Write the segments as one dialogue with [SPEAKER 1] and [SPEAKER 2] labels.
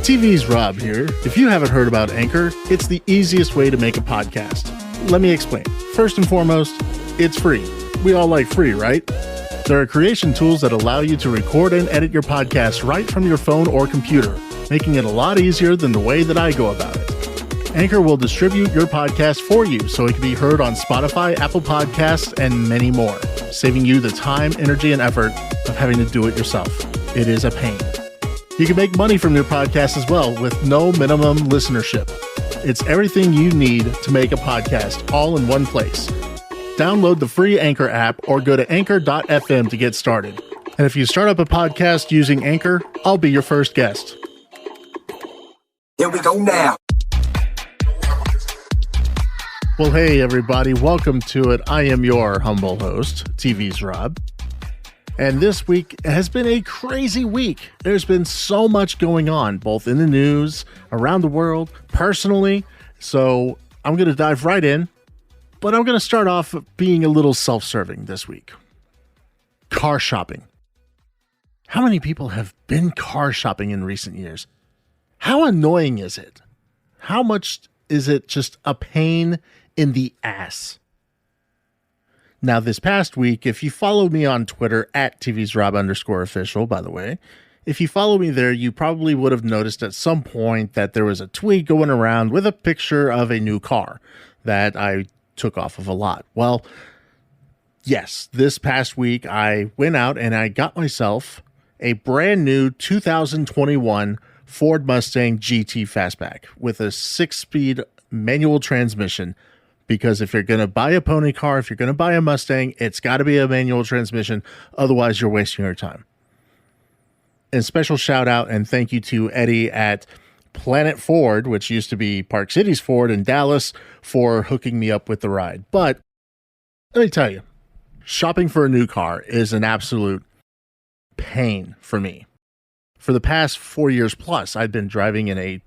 [SPEAKER 1] TV's Rob here. If you haven't heard about Anchor, it's the easiest way to make a podcast. Let me explain. First and foremost, it's free. We all like free, right? There are creation tools that allow you to record and edit your podcast right from your phone or computer, making it a lot easier than the way that I go about it. Anchor will distribute your podcast for you so it can be heard on Spotify, Apple Podcasts, and many more, saving you the time, energy, and effort of having to do it yourself. It is a pain. You can make money from your podcast as well with no minimum listenership. It's everything you need to make a podcast all in one place. Download the free Anchor app or go to anchor.fm to get started. And if you start up a podcast using Anchor, I'll be your first guest.
[SPEAKER 2] Here we go now.
[SPEAKER 1] Well, hey, everybody. Welcome to it. I am your humble host, TV's Rob. And this week has been a crazy week. There's been so much going on, both in the news, around the world, personally. So I'm going to dive right in. But I'm going to start off being a little self-serving this week. Car shopping. How many people have been car shopping in recent years? How annoying is it? How much is it just a pain in the ass? Now, this past week, if you follow me on Twitter at TVsRob_official, by the way, if you follow me there, you probably would have noticed at some point that there was a tweet going around with a picture of a new car that I took off of a lot. Well, yes, this past week, I went out and I got myself a brand new 2021 Ford Mustang GT Fastback with a 6-speed manual transmission. Because if you're going to buy a pony car, if you're going to buy a Mustang, it's got to be a manual transmission. Otherwise, you're wasting your time. And special shout out and thank you to Eddie at Planet Ford, which used to be Park Cities Ford in Dallas, for hooking me up with the ride. But let me tell you, shopping for a new car is an absolute pain for me. For the past 4 years plus, I've been driving in a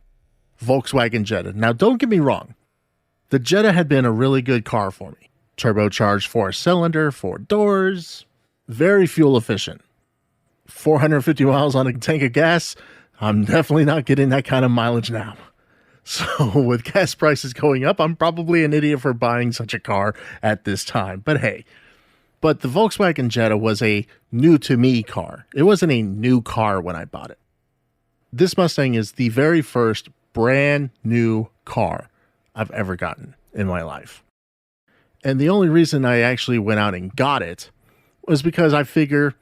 [SPEAKER 1] Volkswagen Jetta. Now, don't get me wrong. The Jetta had been a really good car for me. Turbocharged 4-cylinder, 4 doors, very fuel efficient. 450 miles on a tank of gas. I'm definitely not getting that kind of mileage now. So with gas prices going up, I'm probably an idiot for buying such a car at this time. But hey, but the Volkswagen Jetta was a new to me car. It wasn't a new car when I bought it. This Mustang is the very first brand new car I've ever gotten in my life. And the only reason I actually went out and got it was because I figure,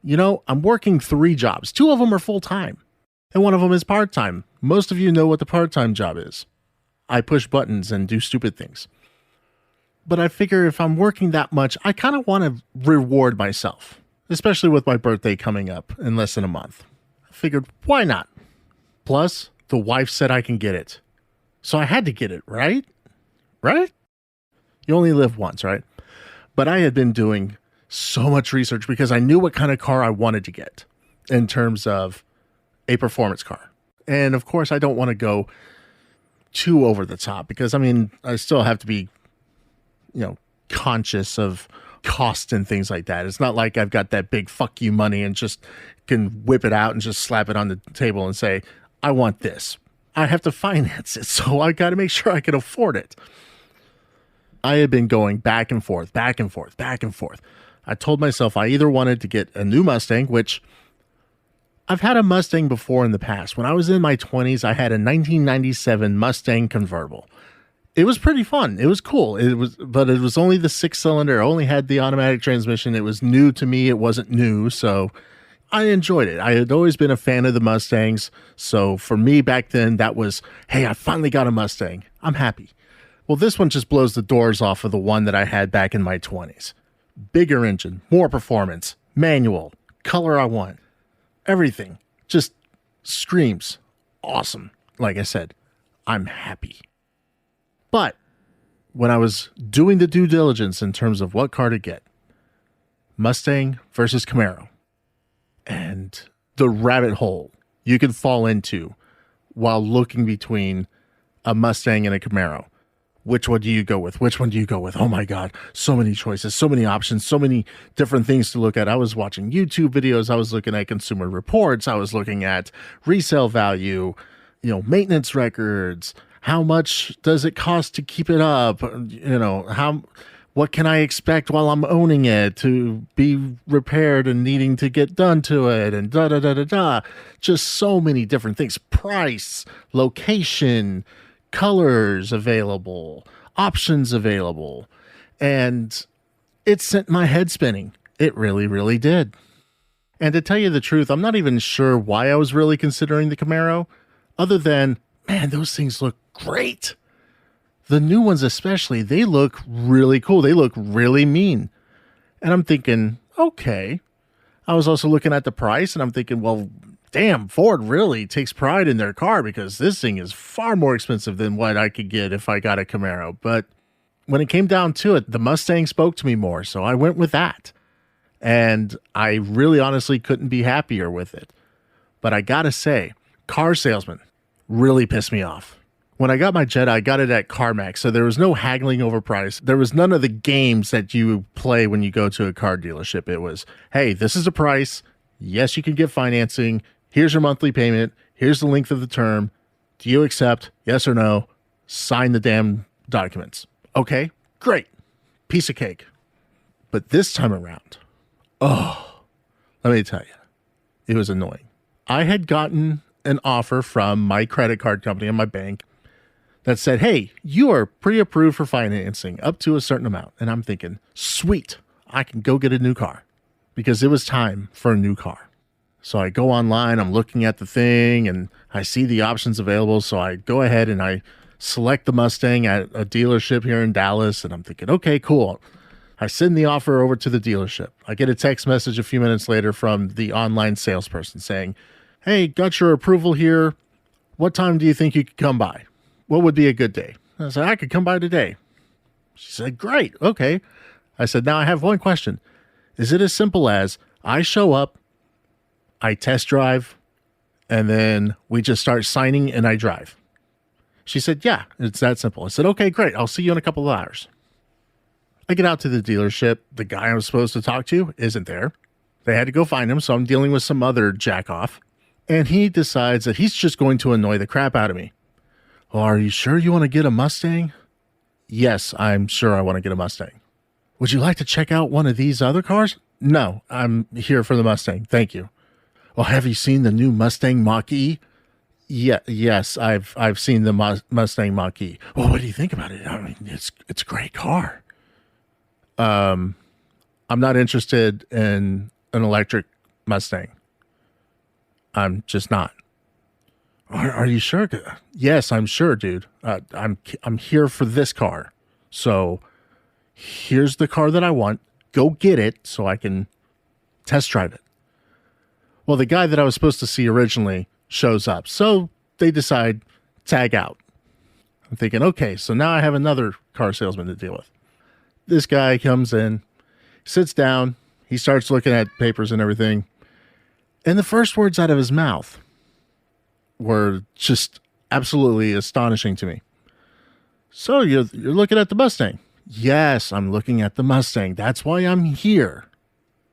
[SPEAKER 1] I'm working 3 jobs. 2 of them are full-time and 1 of them is part-time. Most of you know what the part-time job is. I push buttons and do stupid things. But I figure if I'm working that much, I kind of want to reward myself, especially with my birthday coming up in less than a month. I figured, why not? Plus, the wife said I can get it. So I had to get it, right? Right? You only live once, right? But I had been doing so much research because I knew what kind of car I wanted to get in terms of a performance car. And of course, I don't want to go too over the top because, I still have to be, conscious of cost and things like that. It's not like I've got that big fuck you money and just can whip it out and just slap it on the table and say, I want this. I have to finance it, so I got to make sure I can afford it. I had been going back and forth. I told myself I either wanted to get a new Mustang, which I've had a Mustang before in the past. When I was in my 20s, I had a 1997 Mustang convertible. It was pretty fun. It was cool. But it was only the 6-cylinder. I only had the automatic transmission. It was new to me. It wasn't new, so I enjoyed it. I had always been a fan of the Mustangs. So for me back then, that was, hey, I finally got a Mustang. I'm happy. Well, this one just blows the doors off of the one that I had back in my 20s. Bigger engine, more performance, manual, color I want. Everything just screams awesome. Like I said, I'm happy. But when I was doing the due diligence in terms of what car to get, Mustang versus Camaro, and the rabbit hole you can fall into while looking between a Mustang and a Camaro. Which one do you go with? Which one do you go with? Oh my God, so many choices, so many options, so many different things to look at. I was watching YouTube videos. I was looking at Consumer Reports. I was looking at resale value, maintenance records. How much does it cost to keep it up? What can I expect while I'm owning it to be repaired and needing to get done to it, and da da da da da. Just so many different things. Price, location, colors available, options available. And it sent my head spinning. It really, really did. And to tell you the truth, I'm not even sure why I was really considering the Camaro, other than, man, those things look great. The new ones especially, they look really cool. They look really mean. And I'm thinking, okay. I was also looking at the price, and I'm thinking, well, damn, Ford really takes pride in their car, because this thing is far more expensive than what I could get if I got a Camaro. But when it came down to it, the Mustang spoke to me more, so I went with that. And I really honestly couldn't be happier with it. But I gotta say, car salesman really pissed me off. When I got my Jetta, I got it at CarMax, so there was no haggling over price. There was none of the games that you play when you go to a car dealership. It was, hey, this is the price. Yes, you can get financing. Here's your monthly payment. Here's the length of the term. Do you accept? Yes or no? Sign the damn documents. Okay, great. Piece of cake. But this time around, let me tell you, it was annoying. I had gotten an offer from my credit card company and my bank that said, hey, you are pre-approved for financing up to a certain amount. And I'm thinking, sweet, I can go get a new car, because it was time for a new car. So I go online, I'm looking at the thing, and I see the options available. So I go ahead and I select the Mustang at a dealership here in Dallas. And I'm thinking, okay, cool. I send the offer over to the dealership. I get a text message a few minutes later from the online salesperson saying, hey, got your approval here. What time do you think you could come by? What would be a good day? I said, I could come by today. She said, great. Okay. I said, now I have one question. Is it as simple as I show up, I test drive, and then we just start signing and I drive? She said, yeah, it's that simple. I said, okay, great. I'll see you in a couple of hours. I get out to the dealership. The guy I was supposed to talk to isn't there. They had to go find him, so I'm dealing with some other jack-off. And he decides that he's just going to annoy the crap out of me. Well, are you sure you want to get a Mustang? Yes, I'm sure I want to get a Mustang. Would you like to check out one of these other cars? No, I'm here for the Mustang. Thank you. Well, have you seen the new Mustang Mach-E? Yes, I've seen the Mustang Mach-E. Well, what do you think about it? I mean, it's a great car. I'm not interested in an electric Mustang. I'm just not. Are you sure? Yes, I'm sure, dude. I'm here for this car. So here's the car that I want. Go get it so I can test drive it. Well, the guy that I was supposed to see originally shows up. So they decide, tag out. I'm thinking, okay, so now I have another car salesman to deal with. This guy comes in, sits down. He starts looking at papers and everything. And the first words out of his mouth were just absolutely astonishing to me. So you're looking at the Mustang? Yes, I'm looking at the Mustang. That's why I'm here.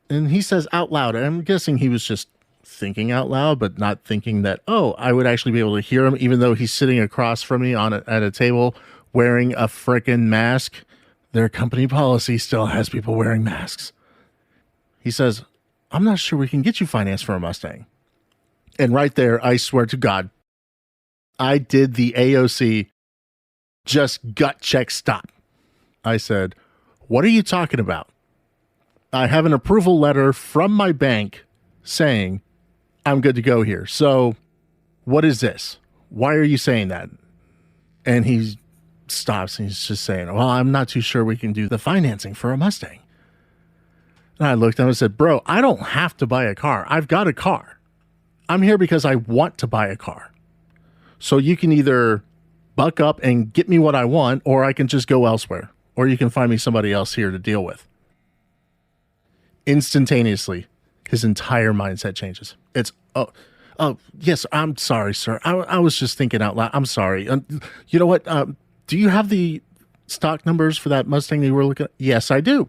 [SPEAKER 1] And he says out loud, and I'm guessing he was just thinking out loud, but not thinking that, I would actually be able to hear him, even though he's sitting across from me at a table wearing a frickin' mask. Their company policy still has people wearing masks. He says, I'm not sure we can get you financed for a Mustang. And right there, I swear to God, I did the AOC just gut check stop. I said, what are you talking about? I have an approval letter from my bank saying I'm good to go here. So what is this? Why are you saying that? And he stops and he's just saying, well, I'm not too sure we can do the financing for a Mustang. And I looked at him and said, bro, I don't have to buy a car. I've got a car. I'm here because I want to buy a car. So you can either buck up and get me what I want, or I can just go elsewhere, or you can find me somebody else here to deal with. Instantaneously, his entire mindset changes. It's, yes, I'm sorry, sir. I was just thinking out loud. I'm sorry. You know what? Do you have the stock numbers for that Mustang that you were looking at? Yes, I do.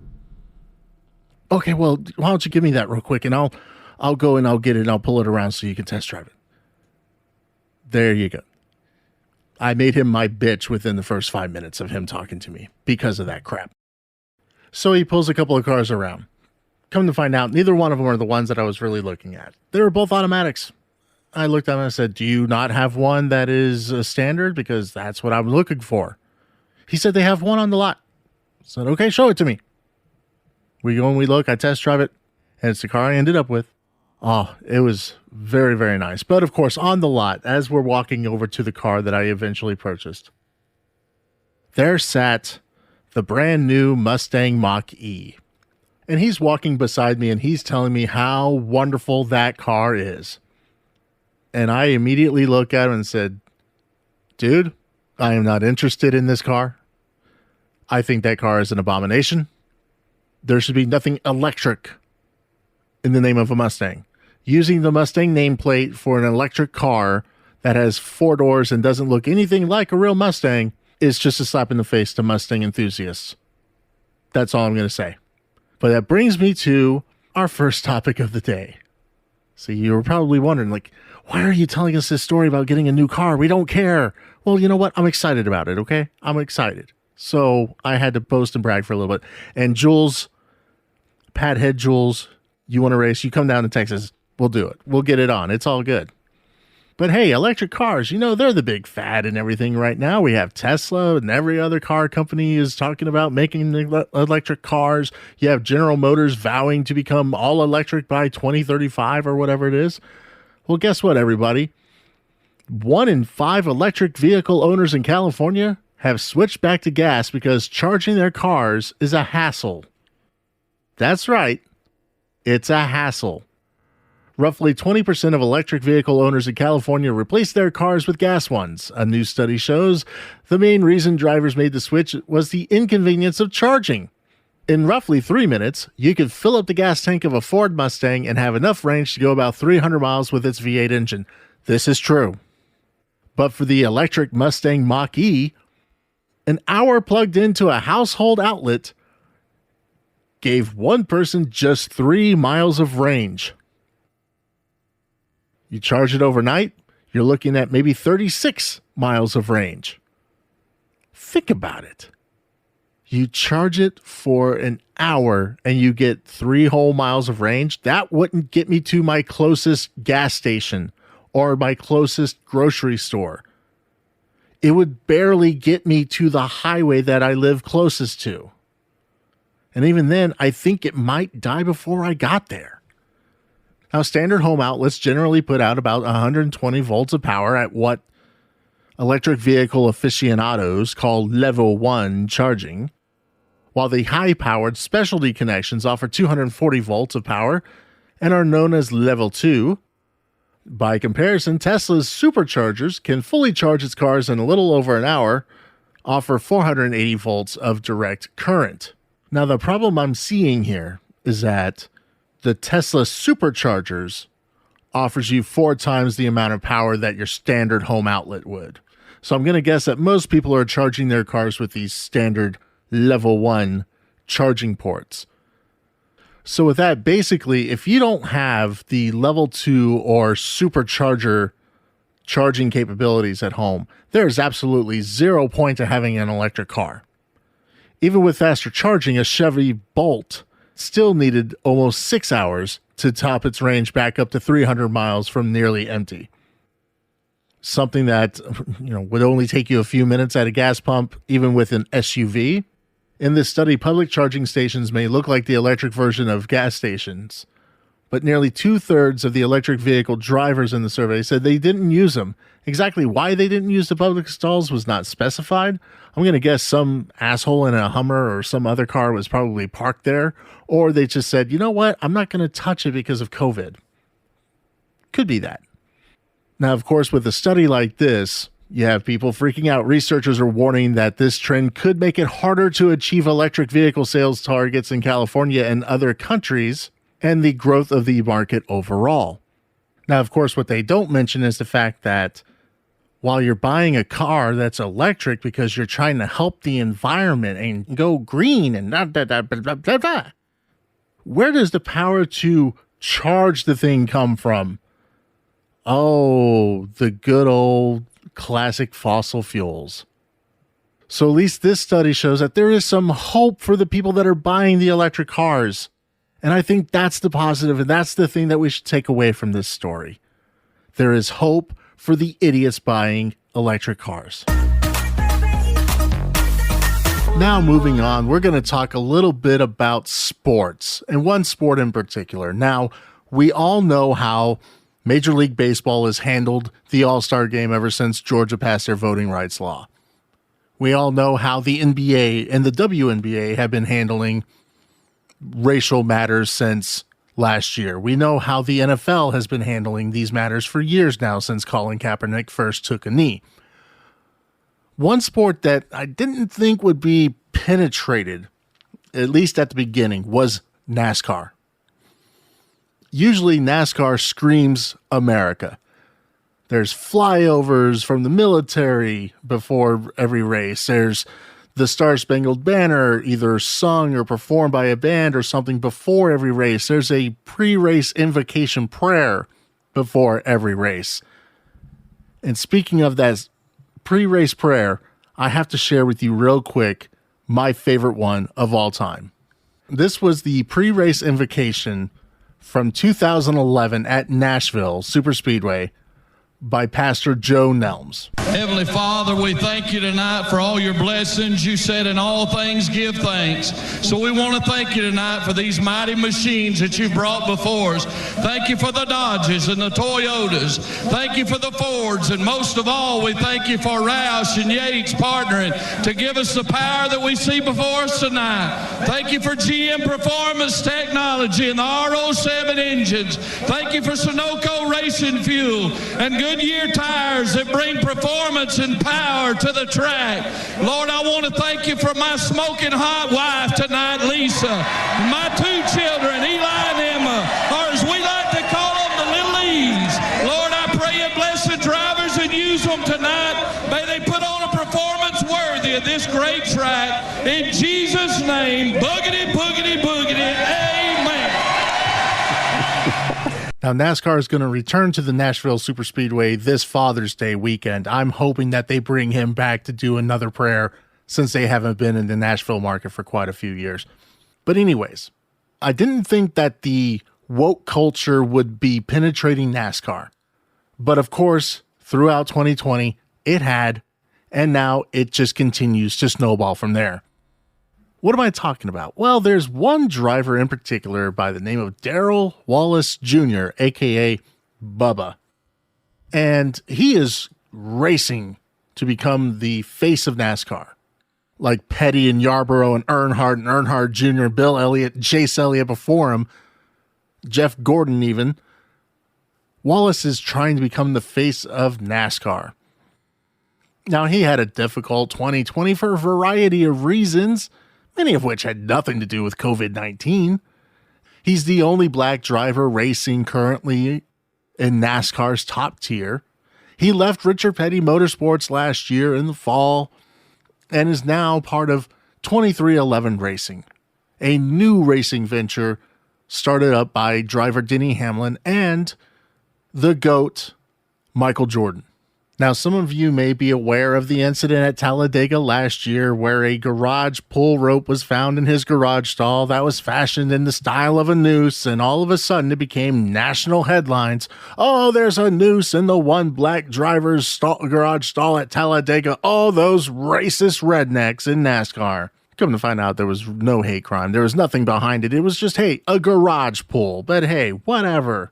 [SPEAKER 1] Okay, well, why don't you give me that real quick, and I'll go and I'll get it and I'll pull it around so you can test drive it. There you go. I made him my bitch within the first 5 minutes of him talking to me because of that crap. So he pulls a couple of cars around. Come to find out, neither one of them are the ones that I was really looking at. They were both automatics. I looked at him and I said, do you not have one that is a standard? Because that's what I'm looking for. He said they have one on the lot. I said, okay, show it to me. We go and we look, I test drive it, and it's the car I ended up with. Oh, it was very, very nice. But of course, on the lot, as we're walking over to the car that I eventually purchased, there sat the brand new Mustang Mach-E. And he's walking beside me and he's telling me how wonderful that car is. And I immediately looked at him and said, dude, I am not interested in this car. I think that car is an abomination. There should be nothing electric in the name of a Mustang. Using the Mustang nameplate for an electric car that has 4 doors and doesn't look anything like a real Mustang is just a slap in the face to Mustang enthusiasts. That's all I'm going to say. But that brings me to our first topic of the day. So you were probably wondering, like, why are you telling us this story about getting a new car? We don't care. Well, you know what? I'm excited about it, okay? I'm excited. So I had to boast and brag for a little bit. And Jules, Padhead Jules, you want to race? You come down to Texas. We'll do it. We'll get it on. It's all good. But hey, electric cars, you know, they're the big fad and everything right now. We have Tesla and every other car company is talking about making electric cars. You have General Motors vowing to become all electric by 2035 or whatever it is. Well, guess what, everybody? 1 in 5 electric vehicle owners in California have switched back to gas because charging their cars is a hassle. That's right. It's a hassle. Roughly 20% of electric vehicle owners in California replaced their cars with gas ones. A new study shows the main reason drivers made the switch was the inconvenience of charging. In roughly 3 minutes, you could fill up the gas tank of a Ford Mustang and have enough range to go about 300 miles with its V8 engine. This is true. But for the electric Mustang Mach-E, an hour plugged into a household outlet gave one person just 3 miles of range. You charge it overnight, you're looking at maybe 36 miles of range. Think about it. You charge it for an hour and you get 3 whole miles of range. That wouldn't get me to my closest gas station or my closest grocery store. It would barely get me to the highway that I live closest to. And even then, I think it might die before I got there. Now, standard home outlets generally put out about 120 volts of power at what electric vehicle aficionados call level 1 charging, while the high-powered specialty connections offer 240 volts of power and are known as level 2. By comparison, Tesla's superchargers can fully charge its cars in a little over an hour, offer 480 volts of direct current. Now, the problem I'm seeing here is that the Tesla superchargers offers you 4 times the amount of power that your standard home outlet would. So I'm going to guess that most people are charging their cars with these standard level 1 charging ports. So with that, basically, if you don't have the level 2 or supercharger charging capabilities at home, there's absolutely 0 point to having an electric car. Even with faster charging, a Chevy Bolt still needed almost 6 hours to top its range back up to 300 miles from nearly empty. Something that, would only take you a few minutes at a gas pump, even with an SUV. In this study, public charging stations may look like the electric version of gas stations, but nearly 2/3 of the electric vehicle drivers in the survey said they didn't use them. Exactly why they didn't use the public stalls was not specified. I'm going to guess some asshole in a Hummer or some other car was probably parked there, or they just said, you know what, I'm not going to touch it because of COVID. Could be that. Now, of course, with a study like this, you have people freaking out. Researchers are warning that this trend could make it harder to achieve electric vehicle sales targets in California and other countries, and the growth of the market overall. Now, of course, what they don't mention is the fact that while you're buying a car that's electric because you're trying to help the environment and go green and blah, blah, blah, blah, blah, blah, where does the power to charge the thing come from? Oh, the good old classic fossil fuels. So at least this study shows that there is some hope for the people that are buying the electric cars. And I think that's the positive, and that's the thing that we should take away from this story. There is hope for the idiots buying electric cars. Now moving on, we're going to talk a little bit about sports, and one sport in particular. Now, we all know how Major League Baseball has handled the All-Star game ever since Georgia passed their voting rights law. We all know how the NBA and the WNBA have been handling racial matters since last year. We know how the NFL has been handling these matters for years now since Colin Kaepernick first took a knee. One sport that I didn't think would be penetrated, at least at the beginning, was NASCAR. Usually NASCAR screams America. There's flyovers from the military before every race. There's the Star-Spangled Banner, either sung or performed by a band or something before every race. There's a pre-race invocation prayer before every race. And speaking of that pre-race prayer, I have to share with you real quick my favorite one of all time. This was the pre-race invocation from 2011 at Nashville Superspeedway by Pastor Joe Nelms.
[SPEAKER 3] Heavenly Father, we thank you tonight for all your blessings. You said in all things give thanks. So we want to thank you tonight for these mighty machines that you brought before us. Thank you for the Dodges and the Toyotas. Thank you for the Fords. And most of all, we thank you for Roush and Yates partnering to give us the power that we see before us tonight. Thank you for GM Performance Technology and the R07 engines. Thank you for Sunoco Racing Fuel and Goodyear tires that bring performance and power to the track. Lord, I want to thank you for my smoking hot wife tonight, Lisa, and my two children, Eli and Emma, or as we like to call them, the little E's. Lord, I pray you bless the drivers and use them tonight. May they put on a performance worthy of this great track. In Jesus' name, boogity, boogity, boogity, amen.
[SPEAKER 1] Now, NASCAR is going to return to the Nashville Superspeedway this Father's Day weekend. I'm hoping that they bring him back to do another prayer since they haven't been in the Nashville market for quite a few years. But anyways, I didn't think that the woke culture would be penetrating NASCAR. But of course, throughout 2020, it had, and now it just continues to snowball from there. What am I talking about? Well, there's one driver in particular by the name of Bubba Wallace Jr., aka Bubba. And he is racing to become the face of NASCAR. Like Petty and Yarborough and Earnhardt Jr., Bill Elliott, Chase Elliott before him, Jeff Gordon even. Wallace is trying to become the face of NASCAR. Now, he had a difficult 2020 for a variety of reasons, many of which had nothing to do with COVID-19. He's the only black driver racing currently in NASCAR's top tier. He left Richard Petty Motorsports last year in the fall and is now part of 2311 Racing, a new racing venture started up by driver Denny Hamlin and the GOAT, Michael Jordan. Now, some of you may be aware of the incident at Talladega last year where a garage pull rope was found in his garage stall that was fashioned in the style of a noose, and all of a sudden it became national headlines. Oh, there's a noose in the one black driver's garage stall at Talladega. Oh, those racist rednecks in NASCAR. Come to find out there was no hate crime. There was nothing behind it. It was just, hey, a garage pull. But hey, whatever.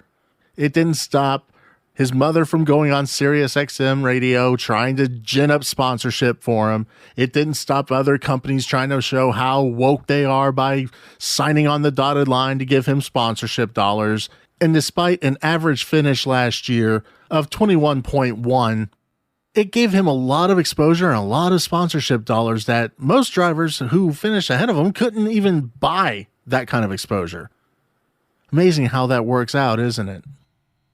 [SPEAKER 1] It didn't stop his mother from going on Sirius XM radio, trying to gin up sponsorship for him. It didn't stop other companies trying to show how woke they are by signing on the dotted line to give him sponsorship dollars. And despite an average finish last year of 21.1, it gave him a lot of exposure and a lot of sponsorship dollars that most drivers who finished ahead of him couldn't even buy that kind of exposure. Amazing how that works out, isn't it?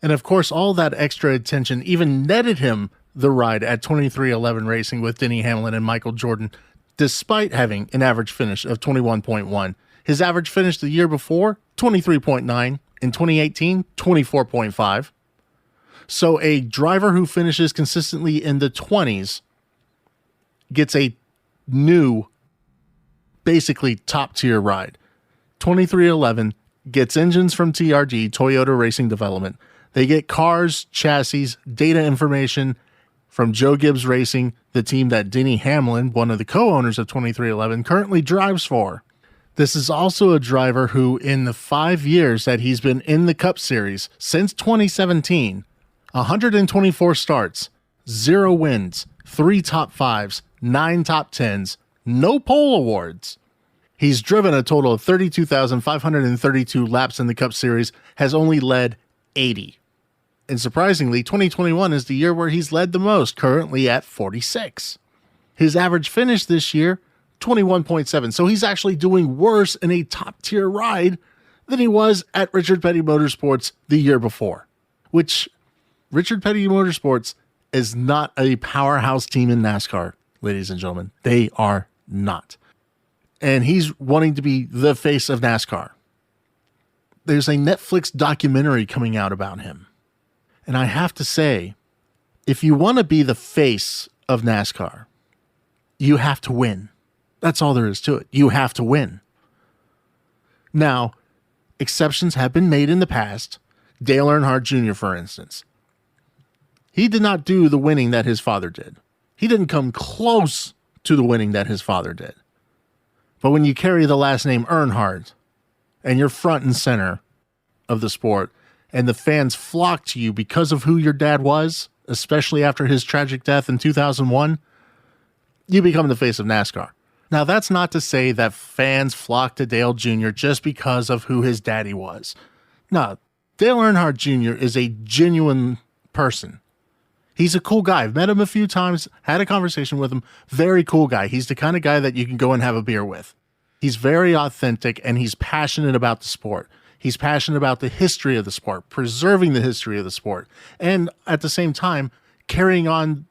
[SPEAKER 1] And of course, all that extra attention even netted him the ride at 2311 Racing with Denny Hamlin and Michael Jordan, despite having an average finish of 21.1. His average finish the year before, 23.9. In 2018, 24.5. So a driver who finishes consistently in the 20s gets a new, basically top tier ride. 2311 gets engines from TRD, Toyota Racing Development. They get cars, chassis, data information from Joe Gibbs Racing, the team that Denny Hamlin, one of the co-owners of 2311, currently drives for. This is also a driver who, in the 5 years that he's been in the Cup Series, since 2017, 124 starts, 0 wins, 3 top 5s, 9 top 10s, no pole awards. He's driven a total of 32,532 laps in the Cup Series, has only led 80. And surprisingly, 2021 is the year where he's led the most, currently at 46. His average finish this year, 21.7. So he's actually doing worse in a top-tier ride than he was at Richard Petty Motorsports the year before, which Richard Petty Motorsports is not a powerhouse team in NASCAR, ladies and gentlemen. They are not. And he's wanting to be the face of NASCAR. There's a Netflix documentary coming out about him. And I have to say, if you want to be the face of NASCAR, you have to win. That's all there is to it. You have to win. Now, exceptions have been made in the past. Dale Earnhardt Jr., for instance. He did not do the winning that his father did. He didn't come close to the winning that his father did. But when you carry the last name Earnhardt and you're front and center of the sport, and the fans flock to you because of who your dad was, especially after his tragic death in 2001, you become the face of NASCAR. Now, that's not to say that fans flock to Dale Jr. just because of who his daddy was. No, Dale Earnhardt Jr. is a genuine person. He's a cool guy. I've met him a few times, had a conversation with him. Very cool guy. He's the kind of guy that you can go and have a beer with. He's very authentic, and he's passionate about the sport. He's passionate about the history of the sport, preserving the history of the sport, and at the same time, carrying on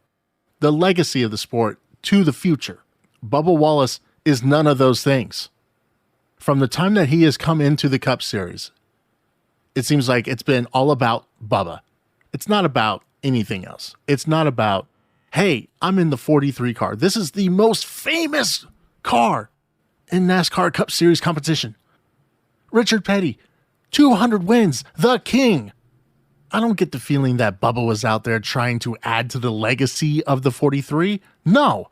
[SPEAKER 1] the legacy of the sport to the future. Bubba Wallace is none of those things. From the time that he has come into the Cup Series, it seems like it's been all about Bubba. It's not about anything else. It's not about, hey, I'm in the 43 car. This is the most famous car in NASCAR Cup Series competition. Richard Petty, 200 wins, the king. I don't get the feeling that Bubba was out there trying to add to the legacy of the 43. No.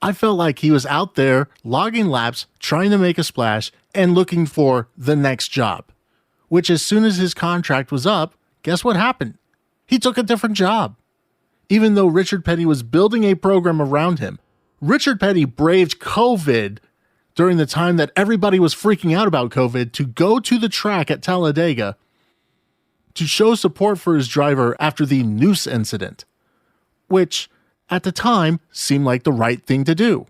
[SPEAKER 1] I felt like he was out there logging laps, trying to make a splash, and looking for the next job. Which, as soon as his contract was up, guess what happened? He took a different job. Even though Richard Petty was building a program around him, Richard Petty braved COVID during the time that everybody was freaking out about COVID to go to the track at Talladega to show support for his driver after the noose incident, which at the time seemed like the right thing to do.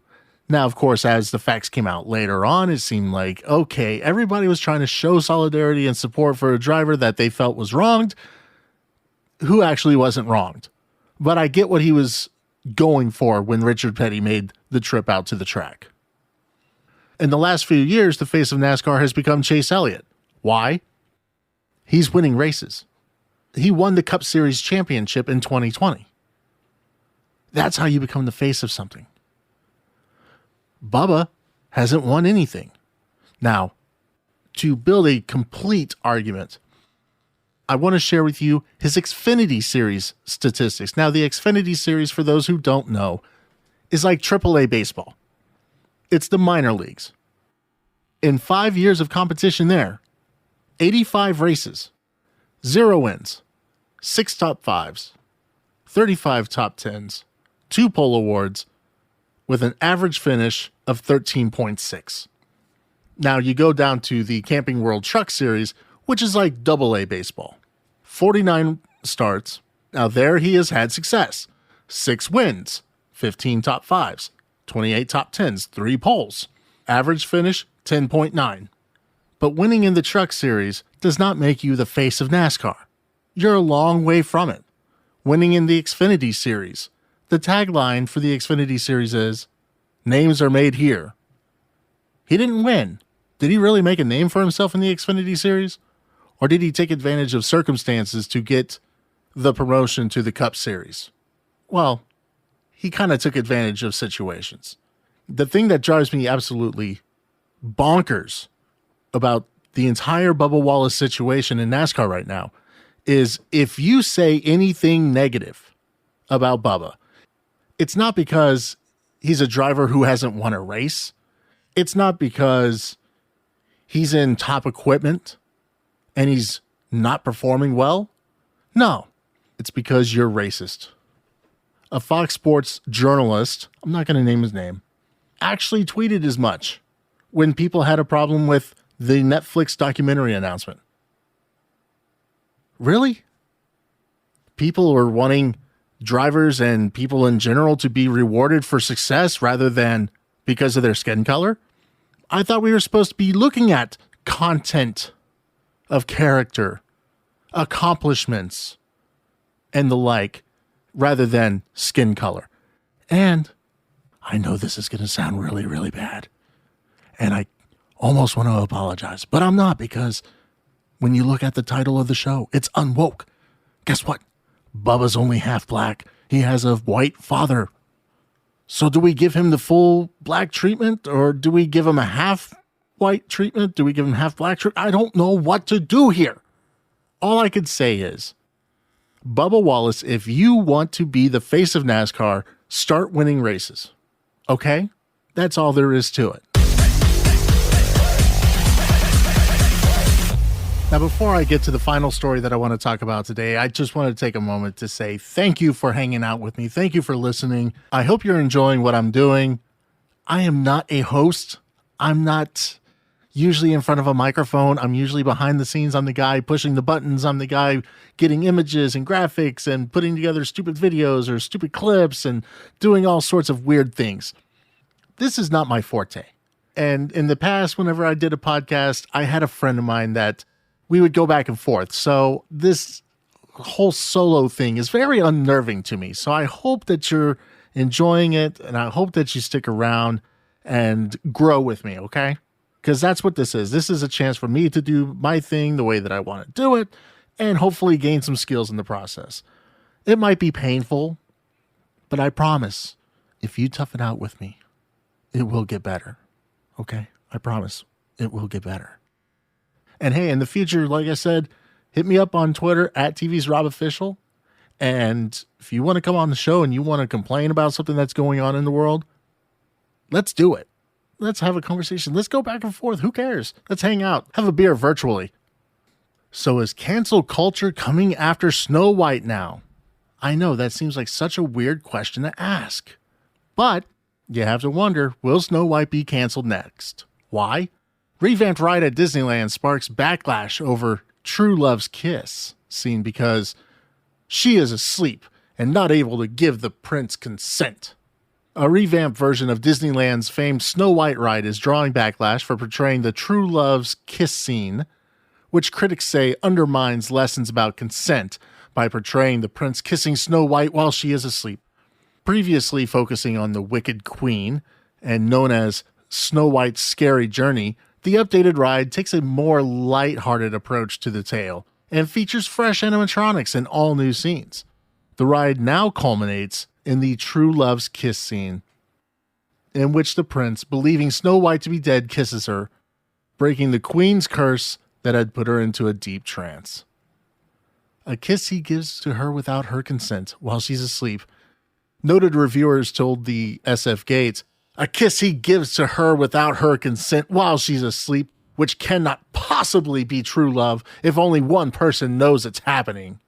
[SPEAKER 1] Now, of course, as the facts came out later on, it seemed like, okay, everybody was trying to show solidarity and support for a driver that they felt was wronged, who actually wasn't wronged. But I get what he was going for when Richard Petty made the trip out to the track. In the last few years, the face of NASCAR has become Chase Elliott. Why? He's winning races. He won the Cup Series championship in 2020. That's how you become the face of something. Bubba hasn't won anything. Now, to build a complete argument, I want to share with you his Xfinity Series statistics. Now, the Xfinity Series, for those who don't know, is like AAA baseball. It's the minor leagues. In 5 years of competition there, 85 races, 0 wins, 6 top 5s, 35 top 10s, 2 pole awards, with an average finish of 13.6. Now you go down to the Camping World Truck Series, which is like AA baseball. 49 starts. Now there he has had success. 6 wins, 15 top 5s, 28 top 10s, 3 poles. Average finish, 10.9. But winning in the Truck Series does not make you the face of NASCAR. You're a long way from it. Winning in the Xfinity Series. The tagline for the Xfinity Series is, names are made here. He didn't win. Did he really make a name for himself in the Xfinity Series? Or did he take advantage of circumstances to get the promotion to the Cup Series. Well, he kind of took advantage of situations. The thing that drives me absolutely bonkers about the entire Bubba Wallace situation in NASCAR right now is if you say anything negative about Bubba, it's not because he's a driver who hasn't won a race. It's not because he's in top equipment and he's not performing well. No, it's because you're racist. A Fox Sports journalist, I'm not going to name his name, actually tweeted as much when people had a problem with the Netflix documentary announcement. Really? People are wanting drivers and people in general to be rewarded for success rather than because of their skin color? I thought we were supposed to be looking at content of character, accomplishments, and the like, rather than skin color. And I know this is going to sound really, really bad. And I almost want to apologize, but I'm not, because when you look at the title of the show, it's unwoke. Guess what? Bubba's only half black. He has a white father. So do we give him the full black treatment, or do we give him a half white treatment? Do we give him half black treatment? I don't know what to do here. All I could say is, Bubba Wallace, if you want to be the face of NASCAR, start winning races. Okay? That's all there is to it. Now, before I get to the final story that I want to talk about today, I just want to take a moment to say thank you for hanging out with me. Thank you for listening. I hope you're enjoying what I'm doing. I am not a host. I'm not usually in front of a microphone. I'm usually behind the scenes. I'm the guy pushing the buttons. I'm the guy getting images and graphics and putting together stupid videos or stupid clips and doing all sorts of weird things. This is not my forte. And in the past, whenever I did a podcast, I had a friend of mine that we would go back and forth. So this whole solo thing is very unnerving to me. So I hope that you're enjoying it, and I hope that you stick around and grow with me, okay? Because that's what this is. This is a chance for me to do my thing the way that I want to do it, and hopefully gain some skills in the process. It might be painful, but I promise, if you tough it out with me, it will get better, okay? I promise it will get better. And hey, in the future, like I said, hit me up on Twitter at TV's Rob Official. And if you want to come on the show and you want to complain about something that's going on in the world, let's do it. Let's have a conversation. Let's go back and forth. Who cares? Let's hang out. Have a beer virtually. So is cancel culture coming after Snow White now? I know that seems like such a weird question to ask. But you have to wonder, will Snow White be canceled next? Why? Revamped ride at Disneyland sparks backlash over True Love's kiss scene because she is asleep and not able to give the prince consent. A revamped version of Disneyland's famed Snow White ride is drawing backlash for portraying the True Love's kiss scene, which critics say undermines lessons about consent by portraying the prince kissing Snow White while she is asleep. Previously focusing on the Wicked Queen and known as Snow White's Scary Journey, the updated ride takes a more light-hearted approach to the tale and features fresh animatronics and all new scenes. The ride now culminates in the True Love's kiss scene, in which the prince, believing Snow White to be dead, kisses her, breaking the queen's curse that had put her into a deep trance. A kiss he gives to her without her consent while she's asleep. Noted reviewers told the SF Gates, a kiss he gives to her without her consent while she's asleep, which cannot possibly be true love if only one person knows it's happening.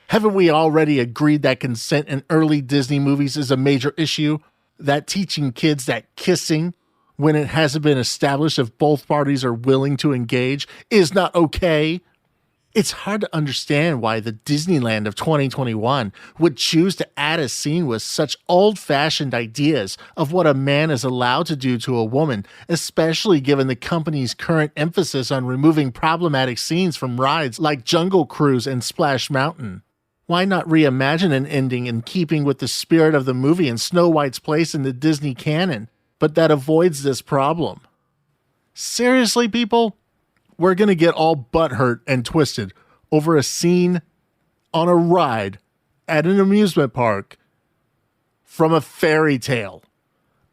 [SPEAKER 1] Haven't we already agreed that consent in early Disney movies is a major issue? That teaching kids that kissing, when it hasn't been established if both parties are willing to engage, is not okay? It's hard to understand why the Disneyland of 2021 would choose to add a scene with such old-fashioned ideas of what a man is allowed to do to a woman, especially given the company's current emphasis on removing problematic scenes from rides like Jungle Cruise and Splash Mountain. Why not reimagine an ending in keeping with the spirit of the movie and Snow White's place in the Disney canon, but that avoids this problem? Seriously, people? We're going to get all butthurt and twisted over a scene on a ride at an amusement park from a fairy tale.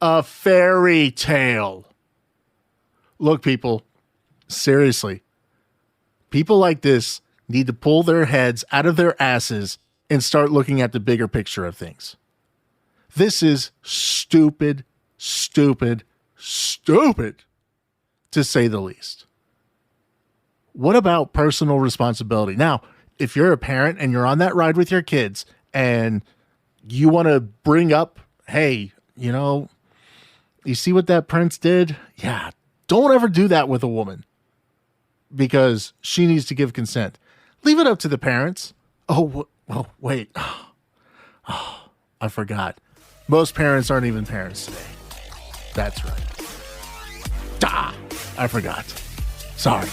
[SPEAKER 1] A fairy tale. Look, people, seriously, people like this need to pull their heads out of their asses and start looking at the bigger picture of things. This is stupid, stupid, stupid, to say the least. What about personal responsibility? Now, if you're a parent and you're on that ride with your kids and you want to bring up, hey, you know, you see what that prince did? Yeah, don't ever do that with a woman because she needs to give consent. Leave it up to the parents. Oh, wait. Oh, I forgot. Most parents aren't even parents today. That's right. I forgot. Sorry.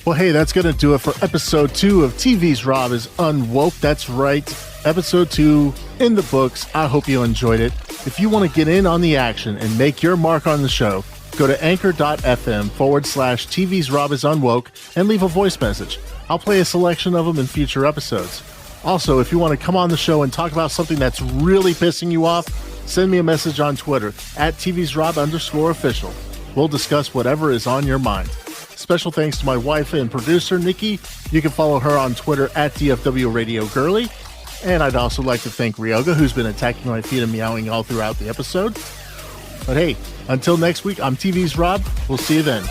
[SPEAKER 1] Well, hey, that's going to do it for episode 2 of TV's Rob is Unwoke. That's right. Episode 2 in the books. I hope you enjoyed it. If you want to get in on the action and make your mark on the show, go to anchor.fm/TV's Rob is Unwoke and leave a voice message. I'll play a selection of them in future episodes. Also, if you want to come on the show and talk about something that's really pissing you off, send me a message on Twitter at TV'sRob_official. We'll discuss whatever is on your mind. Special thanks to my wife and producer, Nikki. You can follow her on Twitter at DFW Radio Girly. And I'd also like to thank Ryoga, who's been attacking my feet and meowing all throughout the episode. But hey, until next week, I'm TV's Rob. We'll see you then.